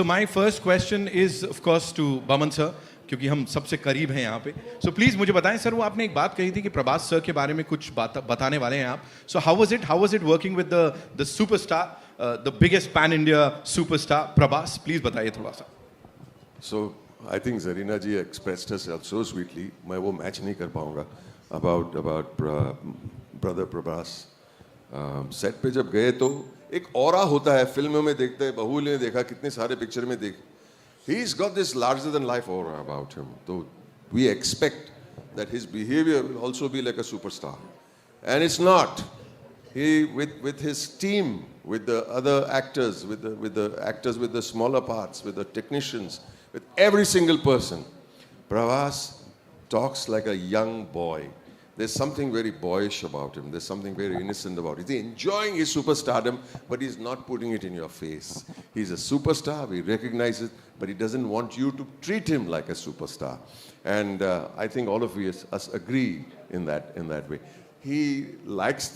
my first question is of course to Baman sir, क्योंकि हम सबसे करीब हैं यहाँ पे. So please मुझे बताएं सर, वो आपने एक बात कही थी कि प्रभास सर के बारे में कुछ बताने वाले हैं आप. So how was it working with the superstar, the biggest pan India superstar Prabhas? Please बताइए थोड़ा सा. So I think Zarina ji expressed herself so sweetly. मैं वो मैच नहीं कर पाऊँगा about brother Prabhas. सेट पे जब गए तो एक ऑरा होता है, फिल्मों में देखते हैं, बाहुबली ने देखा, कितने सारे पिक्चर में देख. He's got this larger than life aura about him. So we expect that his behavior will also be like a superstar, and it's not. He with his team, with the other actors, with the actors with the smaller parts, with the technicians, with every single person, Prabhas talks like a young boy. There's something very boyish about him. There's something very innocent about him. He's enjoying his superstardom, but he's not putting it in your face. He's a superstar, we recognize it, but he doesn't want you to treat him like a superstar. And I think all of us agree in that way. He likes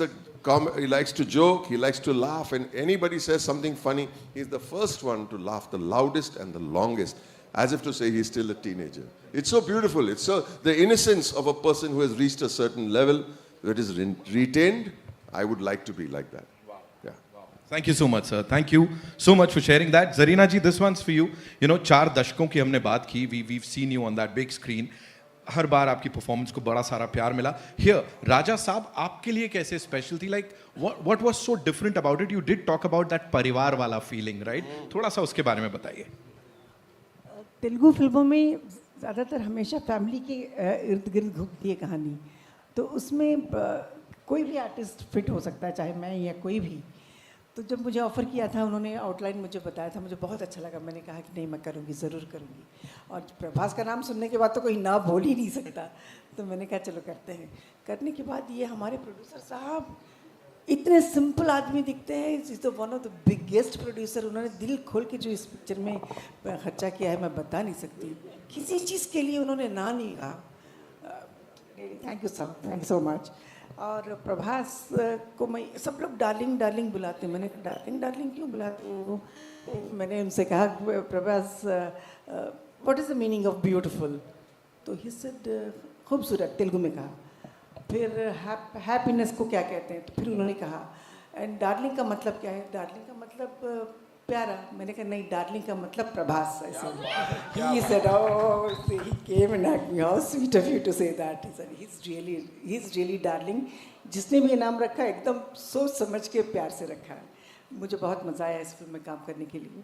he likes to joke, he likes to laugh, and anybody says something funny, he's the first one to laugh the loudest and the longest, as if to say he's still a teenager. It's so beautiful. It's so the innocence of a person who has reached a certain level that is retained. I would like to be like that. Wow. Yeah. Wow. Thank you so much, sir. Thank you so much for sharing that. Zarina ji, this one's for you. You know, 4 दशकों की हमने बात की. We've seen you on that big screen. हर बार आपकी performance को बड़ा सारा प्यार मिला. Here, राजा साहब आपके लिए कैसे स्पेशल थी? Like, what was so different about it? You did talk about that परिवार वाला feeling, right? थोड़ा सा उसके बारे में बताइए. तेलुगु फिल्मों में ज़्यादातर हमेशा फैमिली के इर्द गिर्द घूमती है कहानी, तो उसमें कोई भी आर्टिस्ट फिट हो सकता है, चाहे मैं या कोई भी. तो जब मुझे ऑफ़र किया था, उन्होंने आउटलाइन मुझे बताया था, मुझे बहुत अच्छा लगा. मैंने कहा कि नहीं, मैं करूँगी, ज़रूर करूँगी. और प्रभास का नाम सुनने के बाद तो कोई ना बोल ही नहीं सकता, तो मैंने कहा चलो करते हैं. करने के बाद ये हमारे प्रोड्यूसर साहब इतने सिंपल आदमी दिखते हैं. Is the one of the biggest producer. उन्होंने दिल खोल के जो इस पिक्चर में खर्चा किया है, मैं बता नहीं सकती. किसी चीज़ के लिए उन्होंने ना नहीं कहा. Thank you sir, thank so much. और प्रभास को मैं, सब लोग डार्लिंग डार्लिंग बुलाते हैं. मैंने कहा डार्लिंग डार्लिंग क्यों बुलाते हो? मैंने उनसे कहा Prabhas, what is the meaning of beautiful? तो ही सेड खूबसूरत, तेलुगु में कहा. फिर हैप्पीनेस को क्या कहते हैं? तो फिर उन्होंने कहा. एंड डार्लिंग का मतलब क्या है? डार्लिंग का मतलब प्यारा. मैंने कहा नहीं, डार्लिंग का मतलब प्रभास. ऐसे ही said, oh, he came and hugged me, how sweet of you to say that. He said he is really darling. जिसने भी ये नाम रखा एकदम सोच समझ के प्यार से रखा है. मुझे बहुत मज़ा आया इस फिल्म में काम करने के लिए.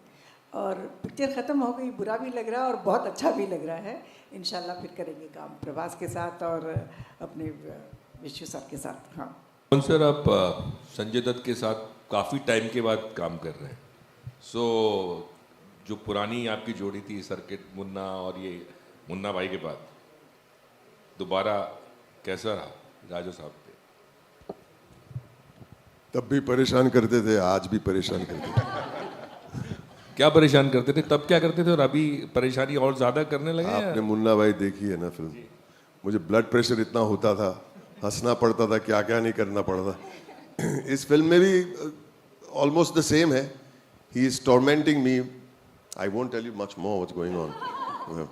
और पिक्चर ख़त्म हो गई, बुरा भी लग रहा है और बहुत अच्छा भी लग रहा है. इंशाल्लाह फिर करेंगे काम प्रभास के साथ और अपने विश्व सर के साथ. हाँ सर, आप संजय दत्त के साथ काफ़ी टाइम के बाद काम कर रहे हैं. सो जो पुरानी आपकी जोड़ी थी सर्किट मुन्ना और ये मुन्ना भाई के बाद दोबारा कैसा रहा राजा साहब पे? तब भी परेशान करते थे, आज भी परेशान करते थे. क्या परेशान करते थे? तब क्या करते थे और अभी परेशानी और ज़्यादा करने लगे? आपने मुन्ना भाई देखी है ना फिल्म? मुझे ब्लड प्रेशर इतना होता था, हंसना पड़ता था, क्या क्या नहीं करना पड़ता. इस फिल्म में भी ऑलमोस्ट द सेम है. He is tormenting me. I won't tell you much more what's going on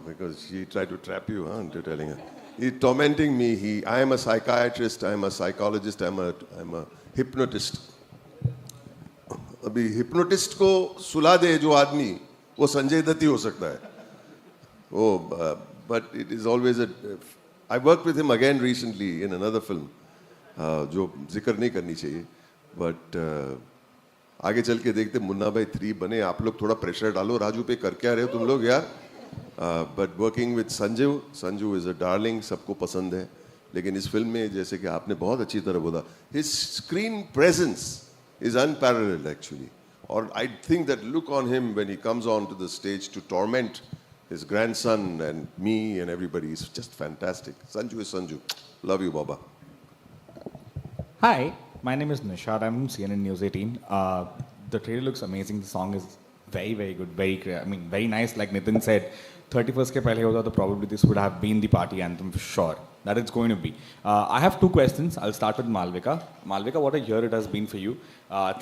because she try to trap you. हाँ, to telling her. He is tormenting me. I am a psychiatrist, I am a psychologist, I am a hypnotist. अभी hypnotist को सुला दे जो आदमी, वो संजय दत्त ही हो सकता है. वो but it is always I worked with him again recently in another film, जो जिक्र नहीं करनी चाहिए. बट आगे चल के देखते. मुन्ना भाई 3 बने. आप लोग थोड़ा प्रेशर डालो राजू पे. कर क्या रहे हो तुम लोग यार? But working with Sanju is a darling. सबको पसंद है. लेकिन इस फिल्म में जैसे कि आपने बहुत अच्छी तरह बोला, his screen presence is unparalleled actually. और I think that look on him when he comes on to the stage to torment his grandson and me and everybody is just fantastic. Sanju is Sanju. Love you, Baba. Hi, my name is Nishad. I'm from CNN News 18. The trailer looks amazing. The song is very, very good. Very nice. Like Nitin said, 31st ke pehle hota, so probably this would have been the party anthem for sure. That it's going to be. I have 2 questions. I'll start with Malvika. Malvika, what a year it has been for you.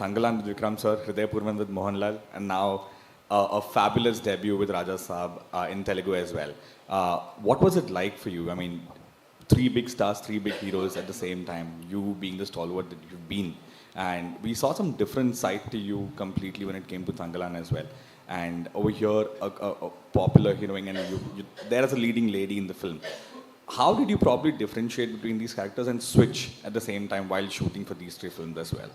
Thangalan with Vikram sir, Hridayapurvan with Mohanlal, and now a fabulous debut with Raja Saab in Telugu as well. What was it like for you? I mean, three big stars, three big heroes at the same time, you being the stalwart that you've been. And we saw some different side to you completely when it came to Thangalan as well. And over here, a popular heroine, and you there as a leading lady in the film. How did you probably differentiate between these characters and switch at the same time while shooting for these three films as well?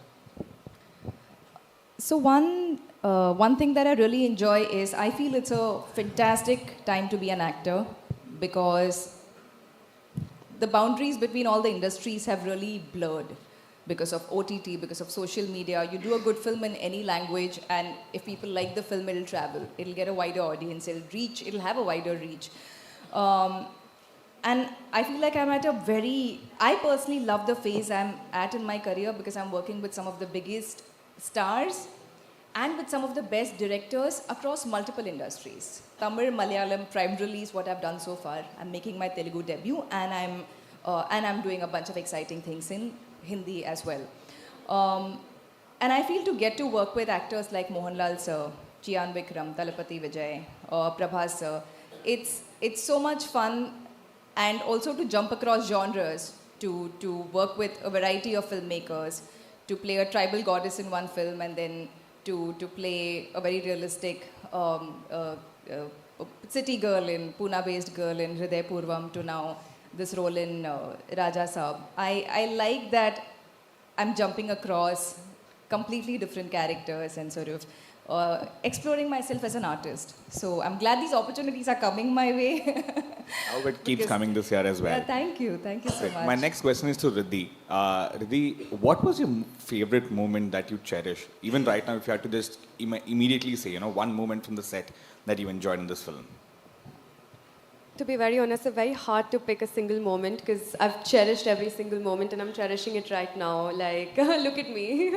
So one thing that I really enjoy is I feel it's a fantastic time to be an actor because the boundaries between all the industries have really blurred because of OTT, because of social media. You do a good film in any language, and if people like the film, it'll travel. It'll get a wider audience. It'll have a wider reach. And I feel like I personally love the phase I'm at in my career because I'm working with some of the biggest stars and with some of the best directors across multiple industries. Tamil, Malayalam, prime release, what I've done so far. I'm making my Telugu debut, and I'm doing a bunch of exciting things in Hindi as well. And I feel to get to work with actors like Mohanlal sir, Chiyan Vikram, Talapati Vijay, Prabhas sir, it's so much fun, and also to jump across genres, to work with a variety of filmmakers, to play a tribal goddess in one film, and then to play a very realistic city girl in Pune-based girl in Hriday Purvam, to now this role in Raja Saab. I like that I'm jumping across completely different characters and sort of exploring myself as an artist. So I'm glad these opportunities are coming my way. I hope it keeps coming this year as well. Thank you so much. My next question is to Riddhi. Riddhi, what was your favorite moment that you cherish? Even right now, if you had to just immediately say, one moment from the set that you enjoyed in this film. To be very honest, it's very hard to pick a single moment because I've cherished every single moment and I'm cherishing it right now. Like, look at me.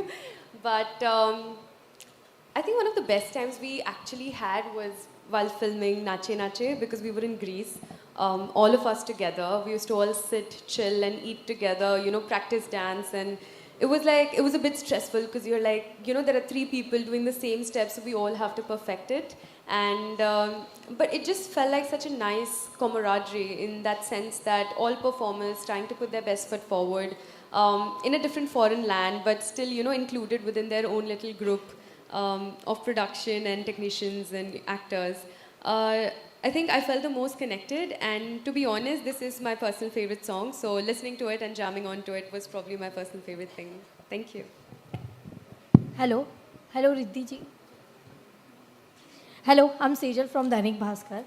But I think one of the best times we actually had was while filming Nache Nache, because we were in Greece. All of us together, we used to all sit, chill and eat together, practice dance. And it was a bit stressful because you're like, there are three people doing the same steps, so we all have to perfect it. And but it just felt like such a nice camaraderie in that sense that all performers trying to put their best foot forward in a different foreign land, but still, included within their own little group of production and technicians and actors. I think I felt the most connected, and to be honest, this is my personal favorite song, so listening to it and jamming onto it was probably my personal favorite thing. Thank you. Hello Riddhi ji. Hello I am Sejal from Dainik Bhaskar.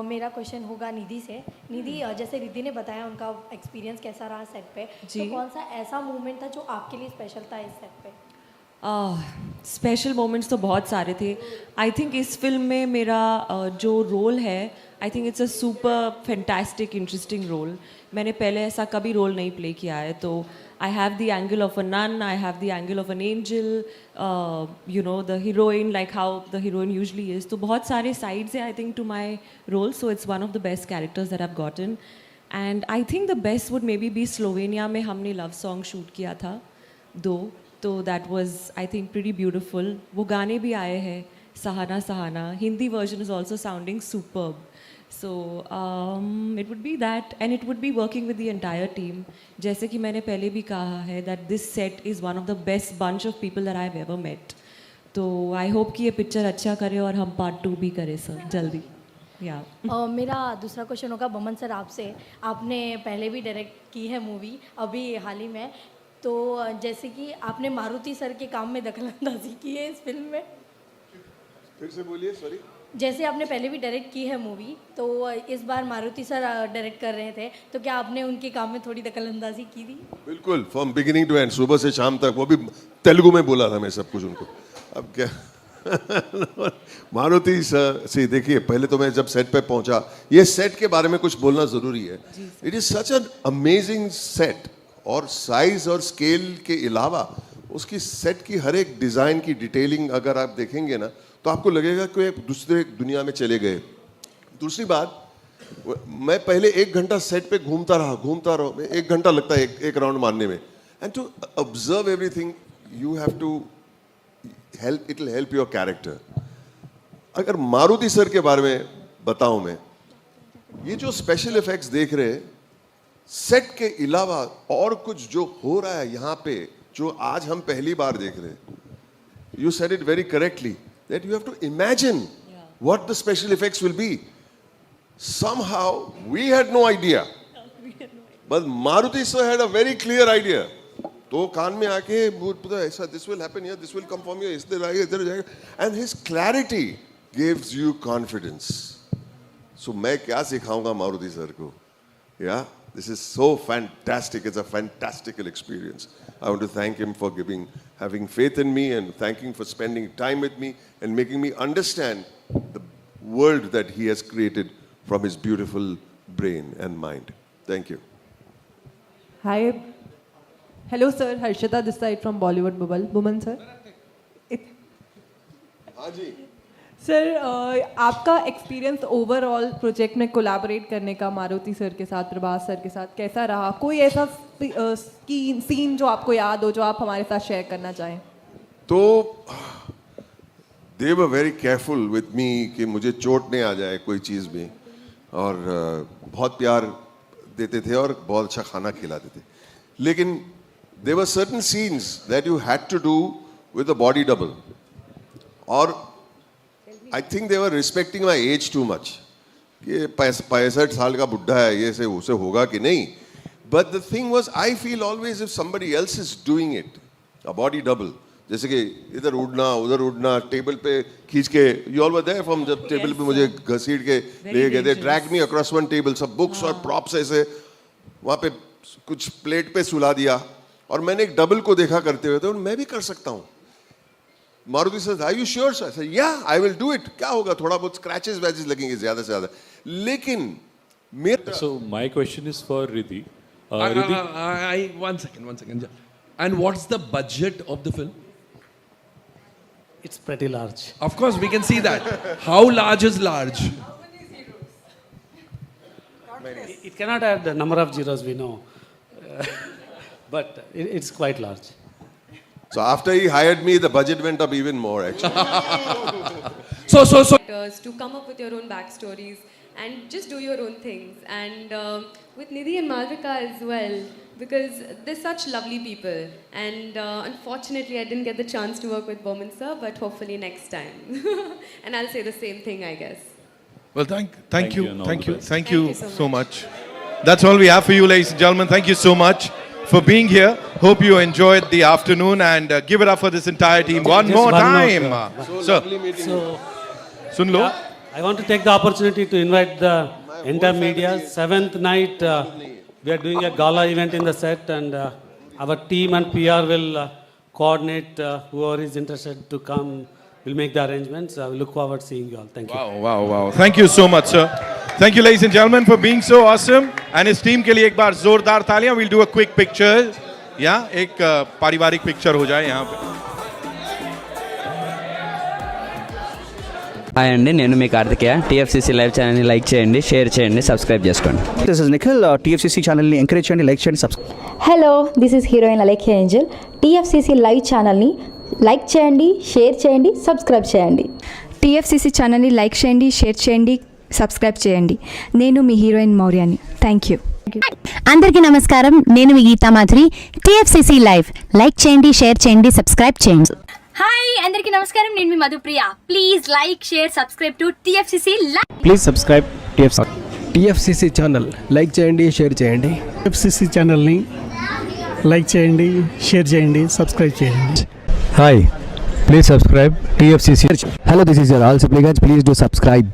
मेरा question होगा निधि से. निधि, जैसे रिद्धि ने बताया उनका experience कैसा रहा set पे, तो कौन सा ऐसा मोमेंट था जो आपके लिए स्पेशल था इस सेट पे? स्पेशल मोमेंट्स तो बहुत सारे थे. आई थिंक इस फिल्म में मेरा जो रोल है, I think it's a super fantastic interesting role. मैंने पहले ऐसा कभी रोल नहीं प्ले किया है, तो I have the angle of a nun, I have the angle of an angel, the heroine, like how the heroine usually is. तो बहुत सारे sides हैं, I think, to my role, so it's one of the best characters that I've gotten. And I think the best would maybe be Slovenia में हमने love song shoot किया था, तो that was, I think, pretty beautiful. वो गाने भी आए हैं, Sahana Sahana. Hindi version is also sounding superb. So it would be that, and it would be working with the entire team. जैसे कि मैंने पहले भी कहा है that this set is one of the best bunch of people that I've ever met. तो I hope कि ये पिक्चर अच्छा करे और हम पार्ट 2 भी करें सर जल्दी. मेरा दूसरा क्वेश्चन होगा बमन सर आपसे. आपने पहले भी डायरेक्ट की है मूवी अभी हाल ही में, तो जैसे कि आपने मारुति सर के काम में दखलंदाजी की है इस फिल्म में. फिर से बोलिए, सॉरी. जैसे आपने पहले भी डायरेक्ट की है मूवी, तो इस बार मारुति सर डायरेक्ट कर रहे थे, तो क्या आपने उनके काम में थोड़ी दखलंदाजी की थी? बिल्कुल, फ्रॉम बिगिनिंग टू एंड, सुबह से शाम तक. वो भी तेलुगु में बोला था मैं सब कुछ उनको. अब क्या मारुति सर से देखिए, पहले तो मैं जब सेट पे पहुंचा, ये सेट के बारे में कुछ बोलना जरूरी है. It is such an amazing set, और साइज और स्केल के अलावा उसकी सेट की हर एक डिजाइन की डिटेलिंग अगर आप देखेंगे ना, तो आपको लगेगा कि एक दूसरे दुनिया में चले गए. दूसरी बात, मैं पहले 1 घंटा सेट पे घूमता रहा. 1 घंटा लगता है एक राउंड मारने में. And to observe everything, you have to help, it will help your character. अगर मारुति सर के बारे में बताऊं मैं, ये जो स्पेशल इफेक्ट्स देख रहे हैं, सेट के अलावा और कुछ जो हो रहा है यहाँ पे, जो आज हम पहली बार देख रहे हैं, you said it very correctly that you have to imagine what the special effects will be. Somehow we had no idea, but Maruti sir had a very clear idea. तो कान में आके पता ऐसा, this will happen here, this will come from here, इधर आएगा, इधर जाएगा, and his clarity gives you confidence. So मैं क्या सिखाऊंगा मारुति सर को? Yeah, this is so fantastic. It's a fantastical experience. I want to thank him for having faith in me, and thanking for spending time with me and making me understand the world that he has created from his beautiful brain and mind. Thank you. Hi. Hello, sir. Harshita this side from Bollywood Bubble. Buman, sir. हाँ जी. Sir आपका experience overall project में collaborate करने का Maruti sir के साथ, Prabhas sir के साथ कैसा रहा? कोई ऐसा सीन जो आपको याद हो, जो आप हमारे साथ शेयर करना चाहें? तो they were very careful with me कि मुझे चोट नहीं आ जाए कोई चीज़ में, और बहुत प्यार देते थे और बहुत अच्छा खाना खिलाते थे. लेकिन there were certain scenes that you had to do with a body double, और I think they were respecting my age too much. कि 65 साल का बुढ़ा है, ये से उसे होगा कि नहीं. But the thing was, I feel always if somebody else is doing it, a body double, जैसे कि इधर उड़ना उधर उड़ना, टेबल पे खींच के, you all were there from जब टेबल पे मुझे घसीट के ले गए थे, drag me across one table, सब books और props ऐसे वहाँ पे कुछ प्लेट पे सुला दिया, और मैंने एक डबल को देखा करते हुए, तो मैं भी कर सकता हूँ. Maruti sir, are you sure sir? I said, yeah, I will do it. क्या होगा, थोड़ा बहुत scratches वैचेस लगेंगे ज़्यादा से ज़्यादा, लेकिन मेरा. So my question is for Riddhi. One second. And what's the budget of the film? It's pretty large. Of course, we can see that. How large is large? It cannot have the number of zeros we know, but it's quite large. So after he hired me, the budget went up even more actually. So. To come up with your own backstories and just do your own things. And with Nidhi and Malvika as well, because they're such lovely people. And unfortunately, I didn't get the chance to work with Bowman sir, but hopefully next time. And I'll say the same thing, I guess. Well, thank you so much. much. That's all we have for you, ladies and gentlemen. Thank you so much for being here. Hope you enjoyed the afternoon, and give it up for this entire team one more time. Sir, Sun lo. I want to take the opportunity to invite the entire media. 7th night, we are doing a gala event in the set, and our team and PR will coordinate whoever is interested to come. We'll make the arrangements. We look forward to seeing you all. Thank you. Wow. Thank you so much, sir. Thank you, ladies and gentlemen, for being so awesome. And his team के लिए एक बार जोरदार तालियां. We'll do a quick picture. Yeah, एक पारिवारिक picture हो जाए यहाँ पे. హాయ్ అండి, నేను మీ కార్తికేయ. టీఎఫ్సీసీ లైవ్ ఛానల్ని లైక్ చేయండి, షేర్ చేయండి, సబ్స్క్రైబ్ చేసుకోండి. This is Nikhil. టీఎఫ్సీసీ ఛానల్ని ఎంకరేజ్ చేయండి, లైక్ చేయండి, subscribe. Hello, this is heroine Alekhya Angel. TFCC live ఛానల్ని లైక్ చేయండి, షేర్ చేయండి, సబ్స్క్రైబ్ చేయండి. టీఎఫ్సీసీ ఛానల్ని లైక్ చేయండి, షేర్ చేయండి, సబ్స్క్రైబ్ చేయండి. నేను మీ హీరోయిన్ మౌర్యాని. Thank you. అందరికీ నమస్కారం, నేను మీ Geetha Madhuri. TFCC live like చేయండి, షేర్ చేయండి, సబ్స్క్రైబ్ చేయండి. హాయ్, అందరికీ నమస్కారం, నేను మీ Madhupriya. Please like, share, subscribe to TFCC live. Please subscribe TFCC channel. Like చేయండి, షేర్ చేయండి. టీఎఫ్సీసీ ఛానల్ని లైక్ చేయండి, షేర్ చేయండి, సబ్స్క్రైబ్ చేయండి. Hi, please subscribe TFCC. Hello, this is your ఆల్ సిప్లిగన్స్. Please do subscribe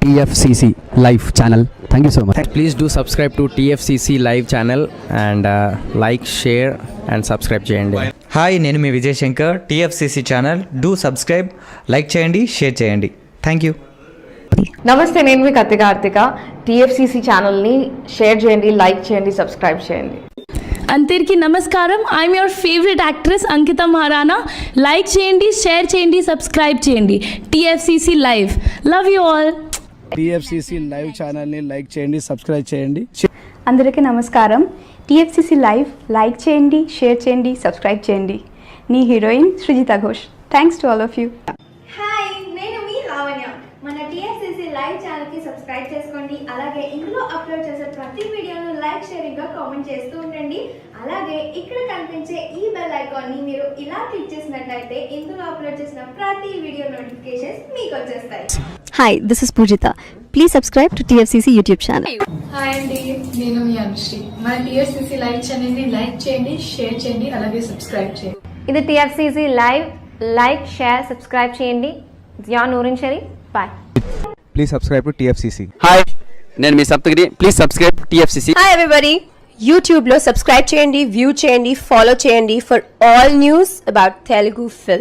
TFCC live channel. Thank you so much. Please do subscribe to TFCC live channel and like, share and subscribe చేయండి. Hi, నేను మీ Vijay Shankar. TFCC channel do subscribe, like చేయండి, share చేయండి. Thank you. నమస్తే, నేను మీ Karthika. TFCC ఛానల్ని share చేయండి, లైక్ చేయండి, సబ్స్క్రైబ్ చేయండి. అందరికీ నమస్కారం. I'm your favourite actress Ankita Maharana. Like చేయండి, షేర్ చేయండి, సబ్స్క్రైబ్ చేయండి. TFCC live. Love you all. TFCC live ఛానల్ని లైక్ చేయండి, సబ్స్క్రైబ్ చేయండి. అందరికీ నమస్కారం. టీఎఫ్సీసీ లైవ్ లైక్ చేయండి, షేర్ చేయండి, సబ్స్క్రైబ్ చేయండి. నీ heroine Srujitha Ghosh. Thanks to all of you. Hi, నేను మీ లావణ్య. లైవ్ ఛానల్కి సబ్స్క్రైబ్ చేసుకోండి. అలాగే ఇందులో అప్లోడ్ చేసే ప్రతి వీడియోను లైక్, షేర్ ఇంకా కామెంట్ చేస్తూ ఉండండి. అలాగే ఇక్కడ కనిపించే ఈ బెల్ ఐకాన్ని మీరు ఇలా క్లిక్ చేసినట్లయితే ఇందులో అప్లోడ్ చేసిన ప్రతి వీడియో నోటిఫికేషన్స్ మీకు వచ్చేస్తాయి. Hi, this is Poojitha. Please subscribe to TFCC YouTube channel. Hi అండి, నేను మీ అనుశ్రీ. మన టీఎఫ్సీసీ లైవ్ ఛానల్ని లైక్ చేయండి, షేర్ చేయండి, అలాగే సబ్స్క్రైబ్ చేయండి. ఇది TFCC live. Like, share, subscribe చేయండి. Zia Noorin Shari. Bye. Please subscribe to TFCC. Hi, నేను మీ Saptagiri. Please subscribe TFCC. Hi everybody, యూట్యూబ్లో సబ్స్క్రైబ్ చేయండి, వ్యూ చేయండి, ఫాలో చేయండి for all news about Telugu film.